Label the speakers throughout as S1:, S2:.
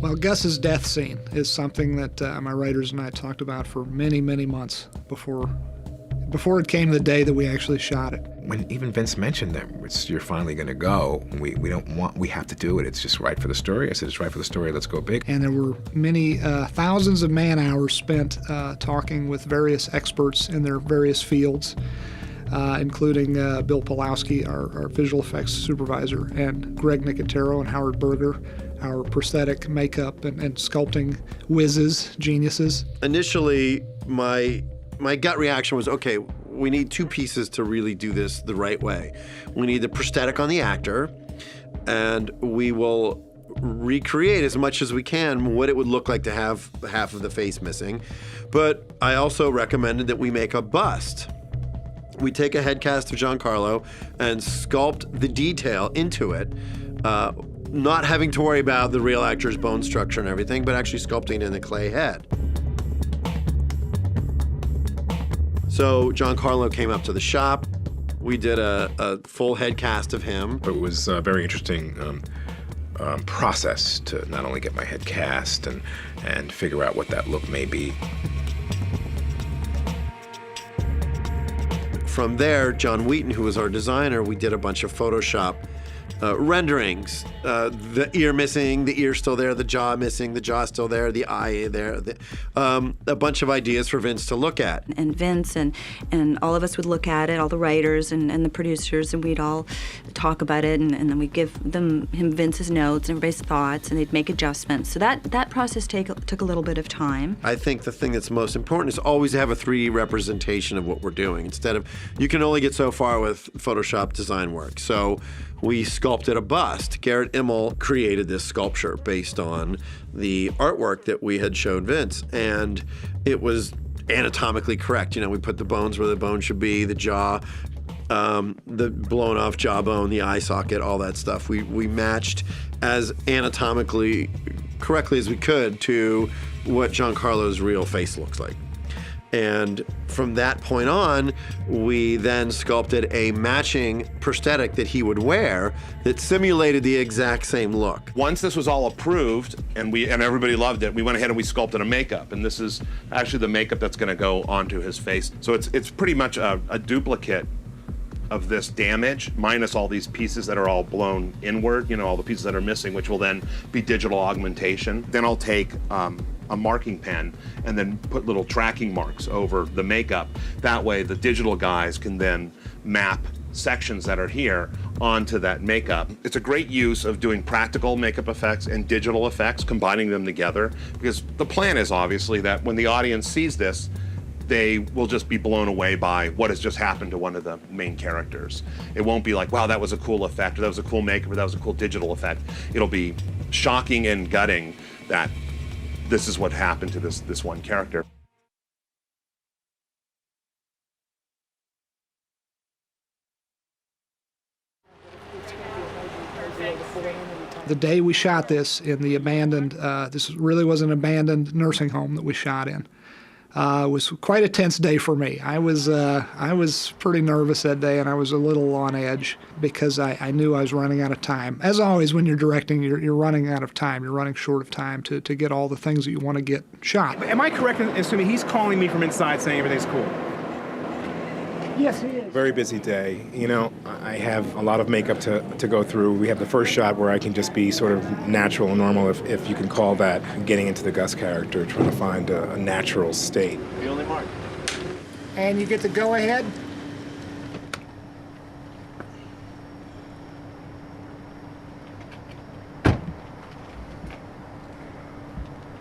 S1: Well, Gus's death scene is something that my writers and I talked about for many, many months before it came the day that we actually shot it.
S2: When even Vince mentioned that you're finally going to go, we have to do it. It's just right for the story. I said, it's right for the story. Let's go big.
S1: And there were many thousands of man hours spent talking with various experts in their various fields, including Bill Pawlowski, our visual effects supervisor, and Greg Nicotero and Howard Berger, our prosthetic makeup and sculpting whizzes, geniuses.
S3: Initially, my gut reaction was, okay, we need two pieces to really do this the right way. We need the prosthetic on the actor, and we will recreate as much as we can what it would look like to have half of the face missing. But I also recommended that we make a bust. We take a head cast of Giancarlo and sculpt the detail into it, not having to worry about the real actor's bone structure and everything, but actually sculpting in the clay head. So Giancarlo came up to the shop. We did a full head cast of him.
S2: It was a very interesting process to not only get my head cast and figure out what that look may be.
S3: From there, John Wheaton, who was our designer, we did a bunch of Photoshop renderings. The ear missing, the ear still there, the jaw missing, the jaw still there, the eye there. A bunch of ideas for Vince to look at.
S4: And Vince and all of us would look at it, all the writers and the producers, and we'd all talk about it, and then we'd give him Vince's notes and everybody's thoughts, and they'd make adjustments. So that process took a little bit of time.
S3: I think the thing that's most important is always to have a 3D representation of what we're doing, instead of, you can only get so far with Photoshop design work. So we sculpted a bust. Garrett Immel created this sculpture based on the artwork that we had showed Vince, and it was anatomically correct. You know, we put the bones where the bone should be, the jaw, the blown off jawbone, the eye socket, all that stuff. We matched as anatomically correctly as we could to what Giancarlo's real face looks like. And from that point on, we then sculpted a matching prosthetic that he would wear that simulated the exact same look.
S5: Once this was all approved and everybody loved it, we went ahead and we sculpted a makeup. And this is actually the makeup that's going to go onto his face. So it's pretty much a duplicate of this damage, minus all these pieces that are all blown inward, you know, all the pieces that are missing, which will then be digital augmentation. Then I'll take a marking pen and then put little tracking marks over the makeup. That way the digital guys can then map sections that are here onto that makeup. It's a great use of doing practical makeup effects and digital effects, combining them together, because the plan is obviously that when the audience sees this, they will just be blown away by what has just happened to one of the main characters. It won't be like, wow, that was a cool effect, or that was a cool makeup, or that was a cool digital effect. It'll be shocking and gutting that this is what happened to this one character.
S1: The day we shot this in the abandoned, this really was an abandoned nursing home that we shot in. It was quite a tense day for me. I was pretty nervous that day, and I was a little on edge because I knew I was running out of time. As always, when you're directing, you're running out of time. You're running short of time to get all the things that you want to get shot.
S6: Am I correct in assuming he's calling me from inside saying everything's cool?
S1: Yes, he is.
S6: Very busy day. You know, I have a lot of makeup to go through. We have the first shot where I can just be sort of natural and normal, if you can call that, getting into the Gus character, trying to find a natural state.
S3: The only mark.
S1: And you get to go ahead.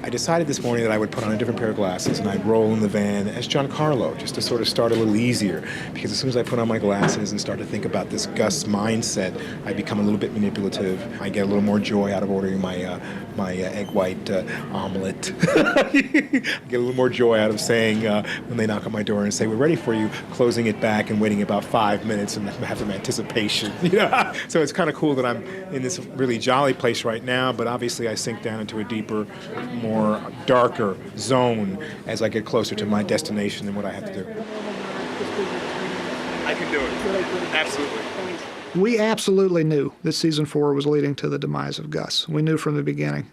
S6: I decided this morning that I would put on a different pair of glasses and I'd roll in the van as Giancarlo, just to sort of start a little easier. Because as soon as I put on my glasses and start to think about this Gus mindset, I become a little bit manipulative. I get a little more joy out of ordering my egg white omelet. I get a little more joy out of saying, when they knock on my door and say, we're ready for you, closing it back and waiting about 5 minutes and have some anticipation. So it's kind of cool that I'm in this really jolly place right now, but obviously I sink down into a deeper, more darker zone as I get closer to my destination and what I have to do.
S5: I can do it. Absolutely.
S1: We absolutely knew that season 4 was leading to the demise of Gus. We knew from the beginning.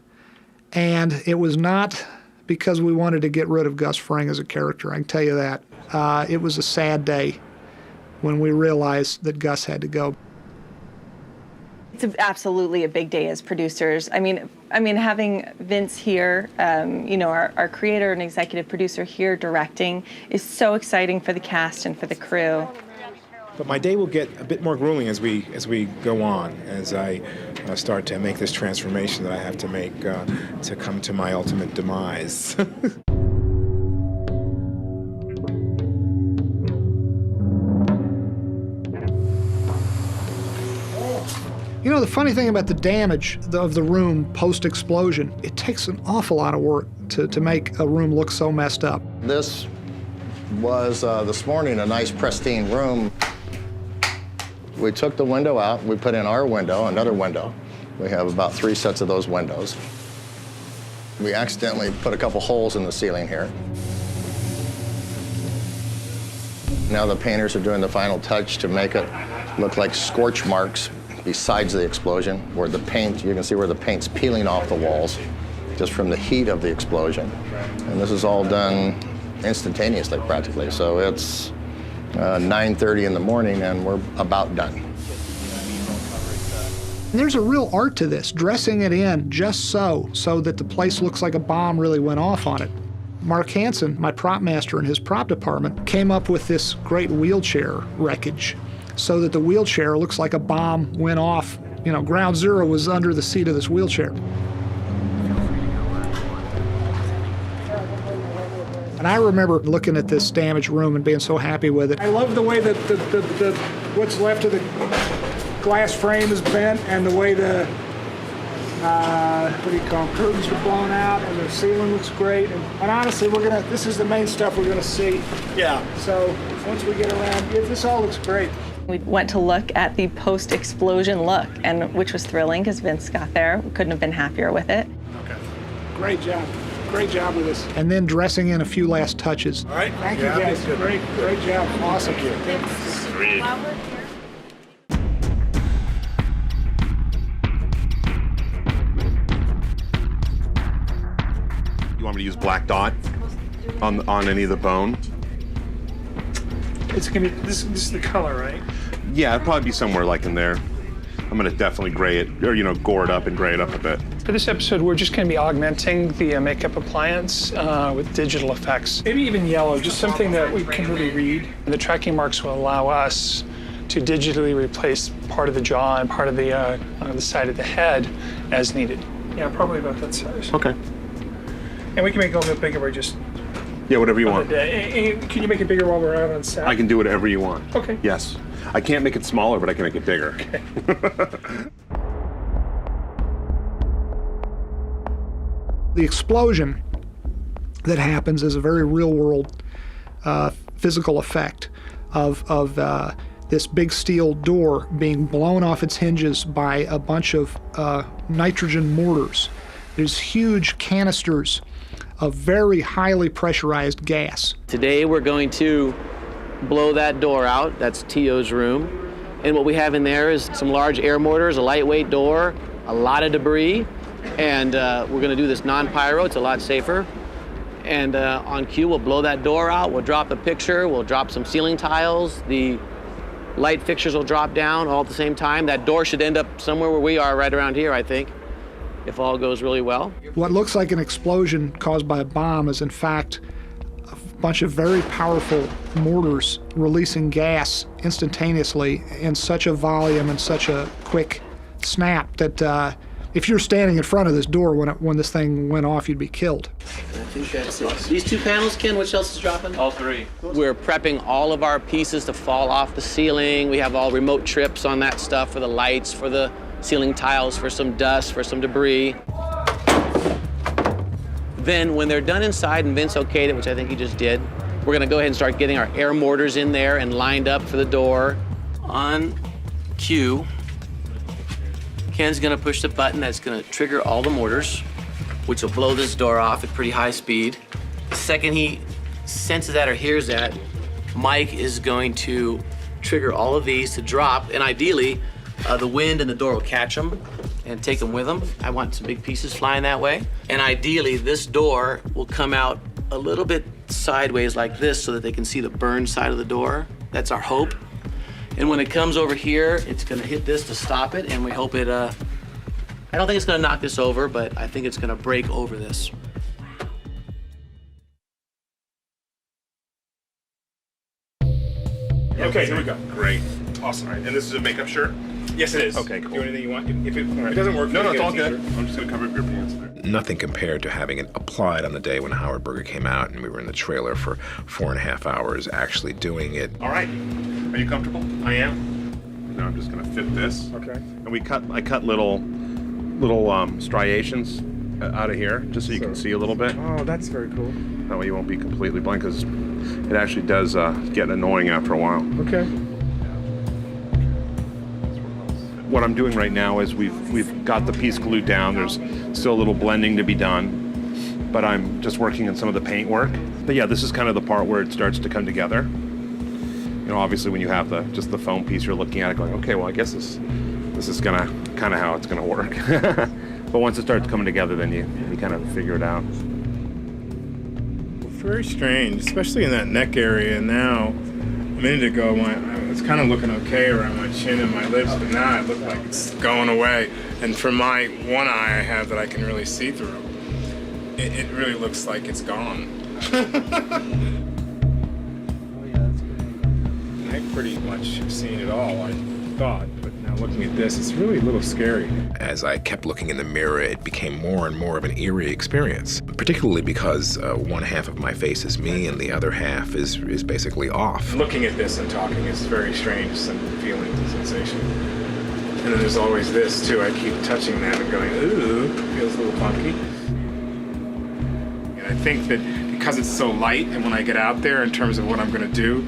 S1: And it was not because we wanted to get rid of Gus Fring as a character, I can tell you that. It was a sad day when we realized that Gus had to go.
S7: It's absolutely a big day as producers. I mean, having Vince here, our creator and executive producer here directing is so exciting for the cast and for the crew.
S6: But my day will get a bit more grueling as we go on, as I start to make this transformation that I have to make to come to my ultimate demise.
S1: You know, the funny thing about the damage of the room post-explosion, it takes an awful lot of work to make a room look so messed up.
S8: This was, this morning, a nice pristine room. We took the window out, we put in our window, another window. We have about 3 sets of those windows. We accidentally put a couple holes in the ceiling here. Now the painters are doing the final touch to make it look like scorch marks besides the explosion, where the paint, you can see where the paint's peeling off the walls just from the heat of the explosion. And this is all done instantaneously, practically. So it's 9:30 in the morning and we're about done.
S1: There's a real art to this, dressing it in just so that the place looks like a bomb really went off on it. Mark Hansen, my prop master in his prop department, came up with this great wheelchair wreckage so that the wheelchair looks like a bomb went off. You know, ground zero was under the seat of this wheelchair. And I remember looking at this damaged room and being so happy with it. I love the way that what's left of the glass frame is bent, and the way the curtains are blown out, and the ceiling looks great. And honestly, this is the main stuff we're gonna see. Yeah. So once we get around, this all looks great.
S7: We went to look at the post-explosion look, and which was thrilling because Vince got there. We couldn't have been happier with it.
S1: Okay. Great job. Great job with this. And then dressing in a few last touches.
S6: All right.
S1: Thank you, guys. Great job. Awesome.
S6: Great.
S5: You want me to use black dot on any of the bone?
S9: It's gonna be this is the color, right?
S5: Yeah, it'd probably be somewhere like in there. I'm gonna definitely gray it, or gore it up and gray it up a bit.
S9: For this episode, we're just gonna be augmenting the makeup appliance with digital effects. Maybe even yellow, just something that we can really read. The tracking marks will allow us to digitally replace part of the jaw and part of the side of the head as needed. Yeah, probably about that size.
S5: Okay.
S9: And we can make it a little bit bigger by just...
S5: Yeah, whatever you want.
S9: Can you make it bigger while we're out on set?
S5: I can do whatever you want.
S9: Okay.
S5: Yes. I can't make it smaller, but I can make it bigger.
S9: Okay.
S1: The explosion that happens is a very real-world physical effect of this big steel door being blown off its hinges by a bunch of nitrogen mortars. There's huge canisters of very highly pressurized gas.
S10: Today we're going to blow that door out. That's T.O.'s room. And what we have in there is some large air mortars, a lightweight door, a lot of debris. And we're going to do this non-pyro. It's a lot safer. And on cue, we'll blow that door out. We'll drop a picture. We'll drop some ceiling tiles. The light fixtures will drop down all at the same time. That door should end up somewhere where we are, right around here, I think, if all goes really well.
S1: What looks like an explosion caused by a bomb is in fact a bunch of very powerful mortars releasing gas instantaneously in such a volume and such a quick snap that if you're standing in front of this door when this thing went off, you'd be killed.
S10: I think that's it. These 2 panels, Ken, which else is dropping?
S9: All 3.
S10: We're prepping all of our pieces to fall off the ceiling. We have all remote trips on that stuff for the lights, for the ceiling tiles, for some dust, for some debris. Then when they're done inside and Vince okayed it, which I think he just did, we're gonna go ahead and start getting our air mortars in there and lined up for the door. On cue, Ken's gonna push the button that's gonna trigger all the mortars, which will blow this door off at pretty high speed. The second he senses that or hears that, Mike is going to trigger all of these to drop, and ideally, the wind and the door will catch them, and take them with them. I want some big pieces flying that way. And ideally, this door will come out a little bit sideways like this so that they can see the burn side of the door. That's our hope. And when it comes over here, it's gonna hit this to stop it, and we hope it, I don't think it's gonna knock this over, but I think it's gonna break over this.
S6: Okay, here we go.
S5: Great. Awesome. All right. And this is a makeup shirt?
S6: Yes, it is.
S5: Okay, cool.
S6: Do anything you want. If it doesn't work,
S5: No,
S6: you
S5: it's
S6: get a
S5: all good.
S6: t-shirt.
S5: I'm just going to cover up your pants there.
S2: Nothing compared to having it applied on the day when Howard Berger came out and we were in the trailer for 4.5 hours actually doing it.
S5: All right. Are you comfortable?
S6: I am.
S5: Now I'm just going to fit this.
S6: Okay.
S5: And I cut little striations out of here just so you can see a little bit.
S6: Oh, that's very cool.
S5: That way you won't be completely blind because it actually does get annoying after a while.
S6: Okay.
S5: What I'm doing right now is we've got the piece glued down. There's still a little blending to be done, but I'm just working on some of the paint work. But yeah, this is kind of the part where it starts to come together. You know, obviously when you have just the foam piece, you're looking at it going, okay, well, I guess this is gonna kind of how it's gonna work. But once it starts coming together, then you kind of figure it out.
S6: Very strange, especially in that neck area. Now, a minute ago, I was kind of looking okay around my chin and my lips, but now it looks like it's going away. And from my one eye I have that I can really see through, it really looks like it's gone. I pretty much have seen it all, I thought, but now looking at this, it's really a little scary.
S2: As I kept looking in the mirror, it became more and more of an eerie experience, particularly because one half of my face is me and the other half is basically off.
S6: Looking at this and talking is very strange, some feelings and sensation. And then there's always this too. I keep touching that and going, ooh, feels a little funky. And I think that because it's so light, and when I get out there in terms of what I'm gonna do,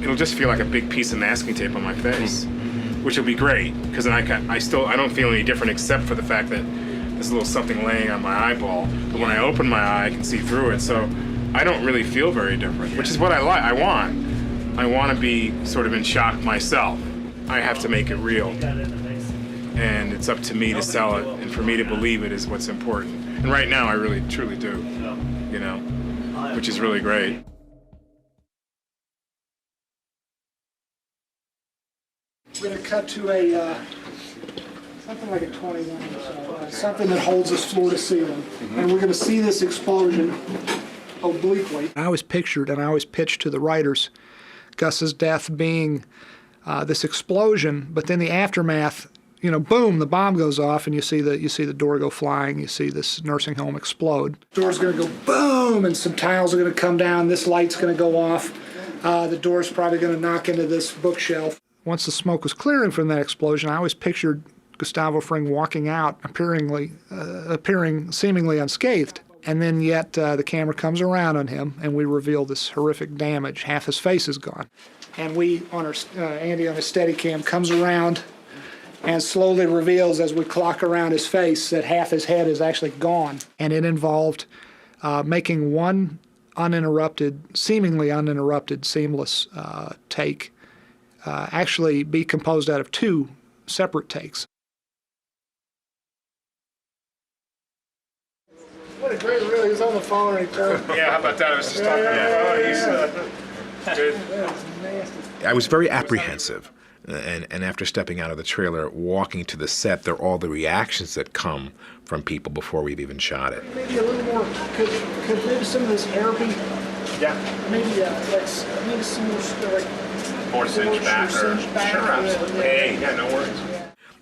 S6: it'll just feel like a big piece of masking tape on my face, which will be great because then I don't feel any different except for the fact that there's a little something laying on my eyeball. But when I open my eye, I can see through it, so I don't really feel very different, which is what I like. I want to be sort of in shock myself. I have to make it real, and it's up to me to sell it, and for me to believe it is what's important. And right now, I really truly do, you know, which is really great.
S1: We're going to cut to something like a 21 or so, something that holds us floor to ceiling. And we're going to see this explosion obliquely. I always pictured and I always pitched to the writers Gus's death being this explosion, but then the aftermath, you know, boom, the bomb goes off and you see the door go flying, you see this nursing home explode. The door's going to go boom and some tiles are going to come down, this light's going to go off, the door's probably going to knock into this bookshelf. Once the smoke was clearing from that explosion, I always pictured Gustavo Fring walking out, appearing seemingly unscathed. And then yet the camera comes around on him, and we reveal this horrific damage. Half his face is gone. And Andy on his Steadicam comes around and slowly reveals as we clock around his face that half his head is actually gone. And it involved making one seemingly uninterrupted, seamless take actually be composed out of two separate takes. What a great reel. He was on the phone and he turned.
S6: Yeah, how about that? I was just talking about good.
S2: I was very apprehensive. And after stepping out of the trailer, walking to the set, there are all the reactions that come from people before we've even shot it.
S1: Maybe a little more, could maybe some of this hair be, maybe some more,
S5: More cinched back. Sure, absolutely. Hey, yeah, no worries.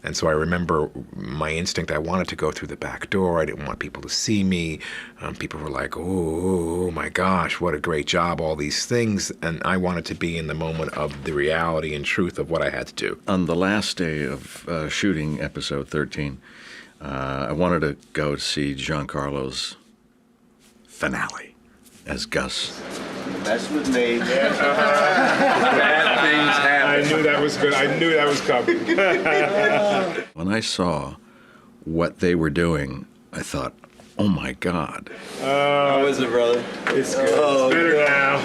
S2: And so I remember my instinct, I wanted to go through the back door. I didn't want people to see me. People were like, oh my gosh, what a great job, all these things. And I wanted to be in the moment of the reality and truth of what I had to do.
S11: On the last day of shooting episode 13, I wanted to go to see Giancarlo's finale as Gus.
S12: Mess with me. Bad things happen.
S6: I knew that was good. I knew that was coming.
S11: When I saw what they were doing, I thought, oh my God.
S12: How is it, brother?
S6: It's good. It's better now.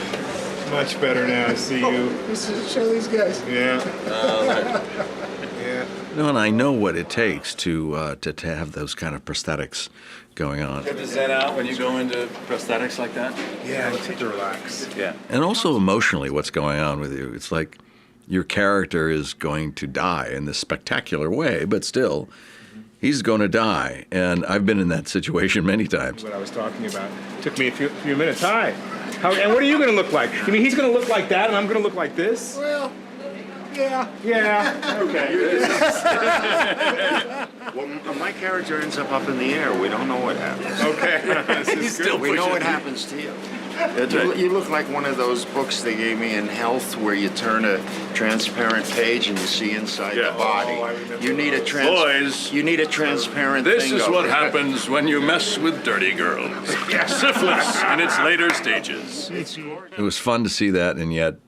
S6: Much better now. I see you.
S1: Show these guys.
S6: Yeah.
S12: Right.
S6: Yeah.
S11: No, and I know what it takes to have those kind of prosthetics going on.
S12: You have to zen out when you go into prosthetics like that?
S6: Yeah, you have to relax.
S12: Yeah.
S11: And also emotionally, what's going on with you. It's like your character is going to die in this spectacular way, but still, he's going to die. And I've been in that situation many times.
S6: What I was talking about. Took me a few minutes. Hi. And what are you going to look like? You mean he's going to look like that and I'm going to look like this?
S1: Well, yeah.
S6: Yeah. Okay.
S13: Well, my character ends up in the air. We don't know what happens.
S6: Okay. This is good.
S13: We know what happens to you. You look like one of those books they gave me in health where you turn a transparent page and you see inside the body. You need a transparent
S14: This
S13: thing
S14: is what
S13: over it.
S14: happens when you mess with dirty girls. Syphilis in its later stages.
S11: It was fun to see that, and yet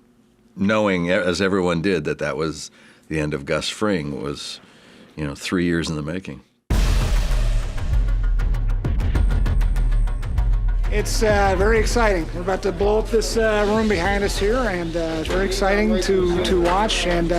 S11: knowing, as everyone did, that was the end of Gus Fring was, 3 years in the making.
S1: It's very exciting. We're about to blow up this room behind us here, and it's very exciting to watch, and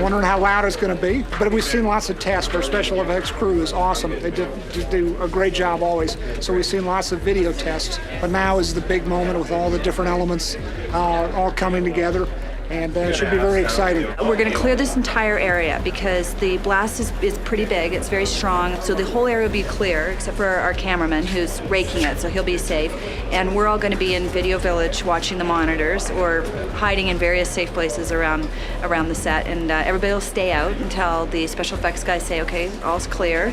S1: wondering how loud it's going to be. But we've seen lots of tests. Our special effects crew is awesome. They do a great job always. So we've seen lots of video tests, but now is the big moment with all the different elements all coming together. And it should be very exciting.
S4: We're going to clear this entire area because the blast is pretty big. It's very strong. So the whole area will be clear, except for our cameraman who's raking it, so he'll be safe. And we're all going to be in Video Village watching the monitors or hiding in various safe places around the set. And everybody will stay out until the special effects guys say, okay, all's clear.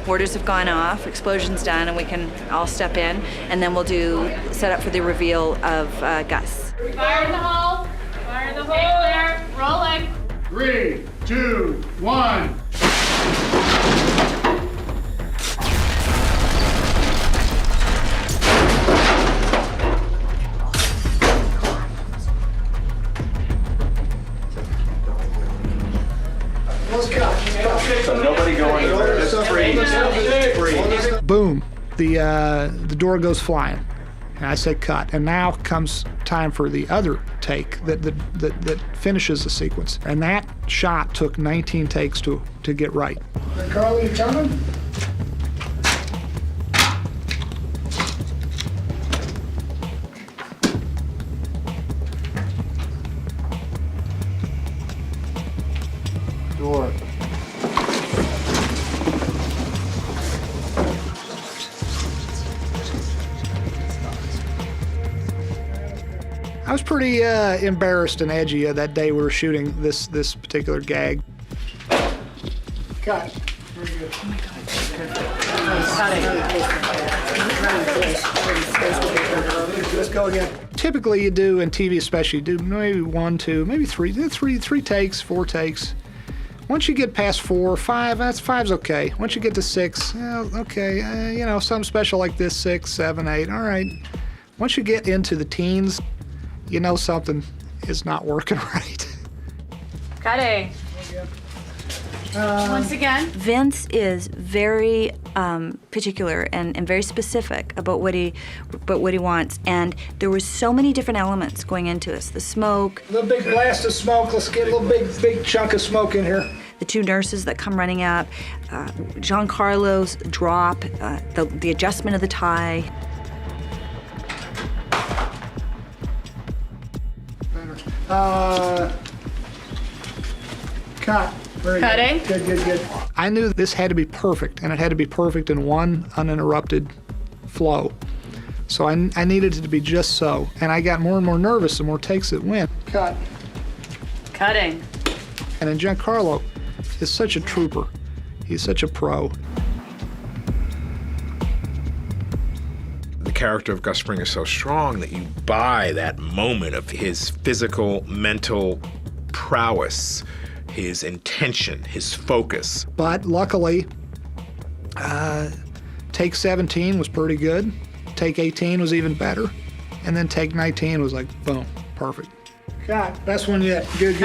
S4: Orders have gone off, explosion's done, and we can all step in. And then we'll set up for the reveal of Gus.
S15: Fire in the hole. Fire in the hole. There. Rolling.
S16: 3, 2, 1.
S12: So nobody go anywhere. Just freeze.
S1: Boom. The door goes flying. And I say cut. And now comes time for the other take that finishes the sequence. And that shot took 19 takes to get right.
S16: Carly, you coming?
S1: Door. I was pretty embarrassed and edgy that day we were shooting this particular gag.
S16: Cut. Very good. Oh my God.
S1: Let's go again. Typically, you do in TV, especially, you do maybe 1, 2, maybe 3 takes, 4 takes. Once you get past 4 or 5, five's okay. Once you get to 6, okay, something special like this, 6, 7, 8, all right. Once you get into the teens, you know something is not working right.
S15: Cutting. Once again.
S4: Vince is very particular and very specific about what he wants, and there were so many different elements going into this. The smoke.
S1: A little big blast of smoke. Let's get a little big chunk of smoke in here.
S4: The 2 nurses that come running up, Giancarlo's drop, the adjustment of the tie.
S1: Cut. Very
S15: Cutting.
S1: Good. I knew this had to be perfect, and it had to be perfect in one uninterrupted flow. So I needed it to be just so. And I got more and more nervous the more takes it went. Cut.
S15: Cutting.
S1: And then Giancarlo is such a trooper. He's such a pro.
S2: The character of Gus Fring is so strong that you buy that moment of his physical, mental prowess, his intention, his focus.
S1: But luckily, take 17 was pretty good. Take 18 was even better. And then take 19 was like, boom, perfect. Cut. Best one yet. Good.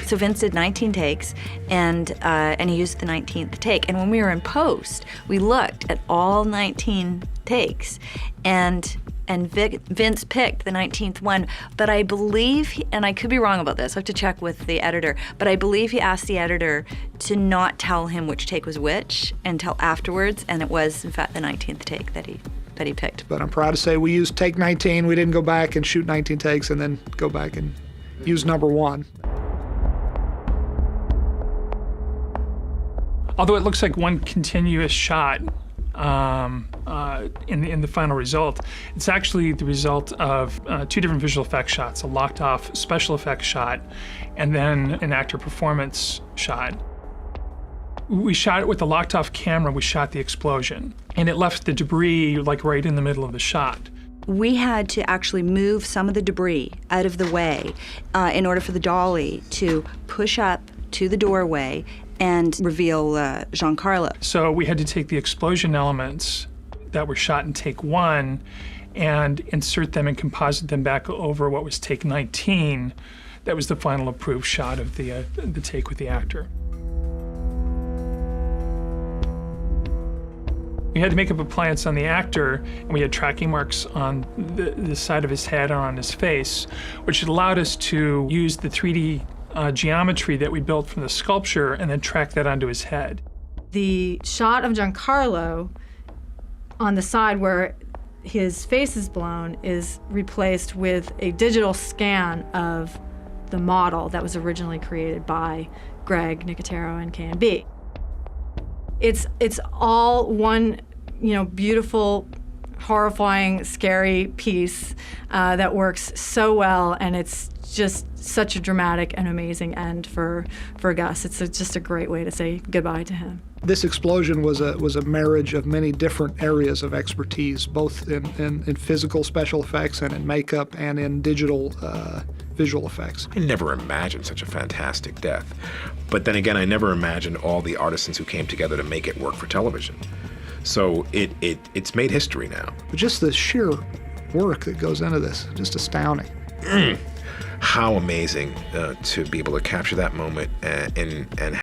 S4: So Vince did 19 takes, and he used the 19th take. And when we were in post, we looked at all 19 takes, and and Vince picked the 19th one, but I believe, and I could be wrong about this, I have to check with the editor, but I believe he asked the editor to not tell him which take was which until afterwards, and it was, in fact, the 19th take that he picked.
S1: But I'm proud to say we used take 19. We didn't go back and shoot 19 takes and then go back and use number 1.
S9: Although it looks like one continuous shot in the final result, it's actually the result of 2 different visual effects shots, a locked-off special effects shot and then an actor performance shot. We shot it with a locked-off camera. We shot the explosion, and it left the debris like right in the middle of the shot.
S4: We had to actually move some of the debris out of the way in order for the dolly to push up to the doorway and reveal Giancarlo.
S9: So we had to take the explosion elements that were shot in take 1 and insert them and composite them back over what was take 19. That was the final approved shot of the take with the actor. We had to make up appliance on the actor, and we had tracking marks on the side of his head and on his face, which allowed us to use the 3D geometry that we built from the sculpture and then track that onto his head.
S17: The shot of Giancarlo on the side where his face is blown is replaced with a digital scan of the model that was originally created by Greg Nicotero and K&B. It's all one, beautiful, horrifying, scary piece that works so well, and it's just such a dramatic and amazing end for Gus. It's just a great way to say goodbye to him.
S1: This explosion was a marriage of many different areas of expertise, both in physical special effects and in makeup and in digital visual effects.
S2: I never imagined such a fantastic death. But then again, I never imagined all the artisans who came together to make it work for television. So it's made history now.
S1: But just the sheer work that goes into this, just astounding.
S2: How amazing to be able to capture that moment and